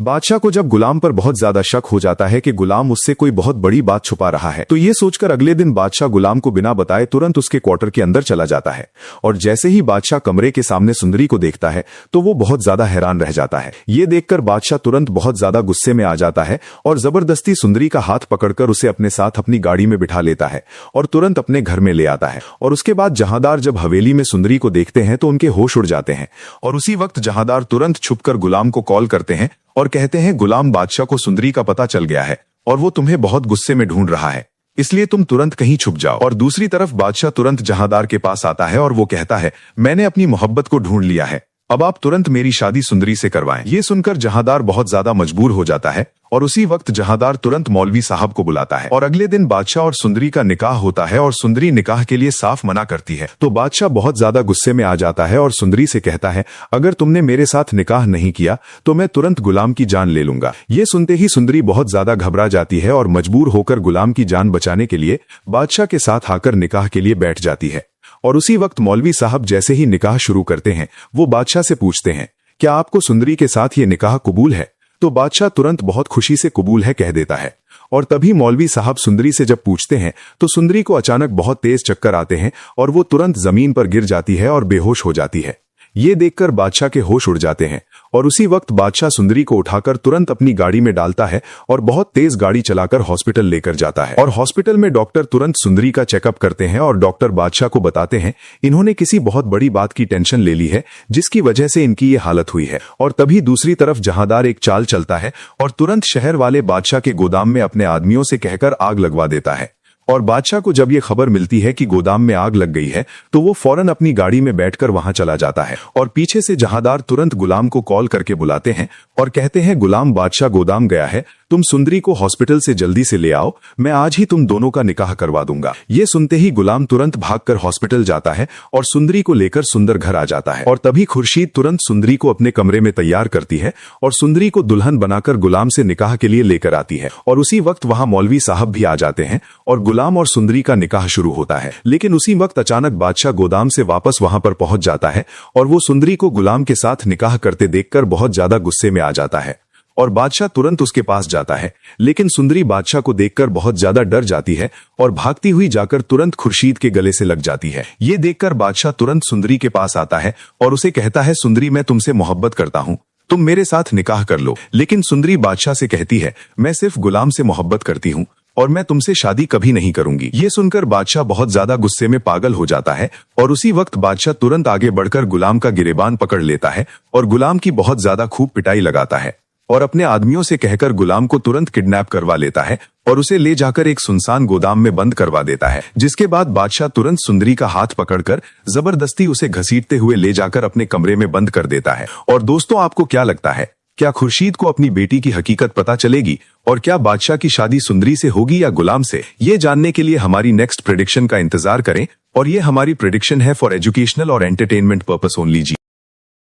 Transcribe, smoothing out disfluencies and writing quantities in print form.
बादशाह को जब गुलाम पर बहुत ज्यादा शक हो जाता है कि गुलाम उससे कोई बहुत बड़ी बात छुपा रहा है, तो ये सोचकर अगले दिन बादशाह गुलाम को बिना बताए तुरंत उसके क्वार्टर के अंदर चला जाता है। और जैसे ही बादशाह कमरे के सामने सुंदरी को देखता है तो वो बहुत ज्यादा हैरान रह जाता है। ये देखकर बादशाह तुरंत बहुत ज्यादा गुस्से में आ जाता है और जबरदस्ती सुंदरी का हाथ पकड़कर उसे अपने साथ अपनी गाड़ी में बिठा लेता है और तुरंत अपने घर में ले आता है। और उसके बाद जहांदार जब हवेली में सुंदरी को देखते हैं तो उनके होश उड़ जाते हैं और उसी वक्त जहांदार तुरंत छुपकर गुलाम को कॉल करते हैं और कहते हैं, गुलाम, बादशाह को सुंदरी का पता चल गया है और वो तुम्हें बहुत गुस्से में ढूंढ रहा है, इसलिए तुम तुरंत कहीं छुप जाओ। और दूसरी तरफ बादशाह तुरंत जहांदार के पास आता है और वो कहता है, मैंने अपनी मोहब्बत को ढूंढ लिया है, अब आप तुरंत मेरी शादी सुंदरी से करवाएं। ये सुनकर जहांदार बहुत ज्यादा मजबूर हो जाता है और उसी वक्त जहांदार तुरंत मौलवी साहब को बुलाता है। और अगले दिन बादशाह और सुंदरी का निकाह होता है और सुंदरी निकाह के लिए साफ मना करती है। तो बादशाह बहुत ज्यादा गुस्से में आ जाता है और सुंदरी से कहता है, अगर तुमने मेरे साथ निकाह नहीं किया तो मैं तुरंत गुलाम की जान ले लूंगा। ये सुनते ही सुंदरी बहुत ज्यादा घबरा जाती है और मजबूर होकर गुलाम की जान बचाने के लिए बादशाह के साथ आकर निकाह के लिए बैठ जाती है। और उसी वक्त मौलवी साहब जैसे ही निकाह शुरू करते हैं वो बादशाह से पूछते हैं, क्या आपको सुंदरी के साथ ये निकाह कबूल है? तो बादशाह तुरंत बहुत खुशी से कबूल है कह देता है। और तभी मौलवी साहब सुंदरी से जब पूछते हैं तो सुंदरी को अचानक बहुत तेज चक्कर आते हैं और वो तुरंत जमीन पर गिर जाती है और बेहोश हो जाती है। ये देखकर बादशाह के होश उड़ जाते हैं और उसी वक्त बादशाह सुंदरी को उठाकर तुरंत अपनी गाड़ी में डालता है और बहुत तेज गाड़ी चलाकर हॉस्पिटल लेकर जाता है। और हॉस्पिटल में डॉक्टर तुरंत सुंदरी का चेकअप करते हैं और डॉक्टर बादशाह को बताते हैं, इन्होंने किसी बहुत बड़ी बात की टेंशन ले ली है जिसकी वजह से इनकी ये हालत हुई है। और तभी दूसरी तरफ जहांदार एक चाल चलता है और तुरंत शहर वाले बादशाह के गोदाम में अपने आदमियों से कहकर आग लगवा देता है। और बादशाह को जब ये खबर मिलती है कि गोदाम में आग लग गई है तो वो फौरन अपनी गाड़ी में बैठकर वहां चला जाता है। और पीछे से जहांदार तुरंत गुलाम को कॉल करके बुलाते हैं और कहते हैं, गुलाम, बादशाह गोदाम गया है, तुम सुंदरी को हॉस्पिटल से जल्दी से ले आओ, मैं आज ही तुम दोनों का निकाह करवा दूंगा। ये सुनते ही गुलाम तुरंत भागकर हॉस्पिटल जाता है और सुंदरी को लेकर सुंदर घर आ जाता है। और तभी खुर्शीद तुरंत सुंदरी को अपने कमरे में तैयार करती है और सुंदरी को दुल्हन बनाकर गुलाम से निकाह के लिए लेकर आती है। और उसी वक्त वहां मौलवी साहब भी आ जाते हैं और गुलाम और सुंदरी का निकाह शुरू होता है। लेकिन उसी वक्त अचानक बादशाह गोदाम से वापस वहां पर पहुंच जाता है और वो सुंदरी को गुलाम के साथ निकाह करते देखकर बहुत ज्यादा गुस्से में आ जाता है। और बादशाह तुरंत उसके पास जाता है, लेकिन सुंदरी बादशाह को देखकर बहुत ज्यादा डर जाती है और भागती हुई जाकर तुरंत खुर्शीद के गले से लग जाती है। ये देखकर बादशाह तुरंत सुंदरी के पास आता है और उसे कहता है, सुंदरी, मैं तुमसे मोहब्बत करता हूँ, तुम मेरे साथ निकाह कर लो। लेकिन सुंदरी बादशाह से कहती है, मैं सिर्फ गुलाम से मोहब्बत करती हूँ और मैं तुमसे शादी कभी नहीं करूंगी। ये सुनकर बादशाह बहुत ज्यादा गुस्से में पागल हो जाता है और उसी वक्त बादशाह तुरंत आगे बढ़कर गुलाम का गिरेबान पकड़ लेता है और गुलाम की बहुत ज्यादा खूब पिटाई लगाता है और अपने आदमियों से कहकर गुलाम को तुरंत किडनैप करवा लेता है और उसे ले जाकर एक सुनसान गोदाम में बंद करवा देता है। जिसके बाद बादशाह तुरंत सुंदरी का हाथ पकड़कर जबरदस्ती उसे घसीटते हुए ले जाकर अपने कमरे में बंद कर देता है। और दोस्तों, आपको क्या लगता है, क्या खुर्शीद को अपनी बेटी की हकीकत पता चलेगी और क्या बादशाह की शादी सुंदरी से होगी या गुलाम से? ये जानने के लिए हमारी नेक्स्ट प्रेडिक्शन का इंतजार करें। और ये हमारी प्रेडिक्शन है फॉर एजुकेशनल और एंटरटेनमेंट पर्पस ओनली जी।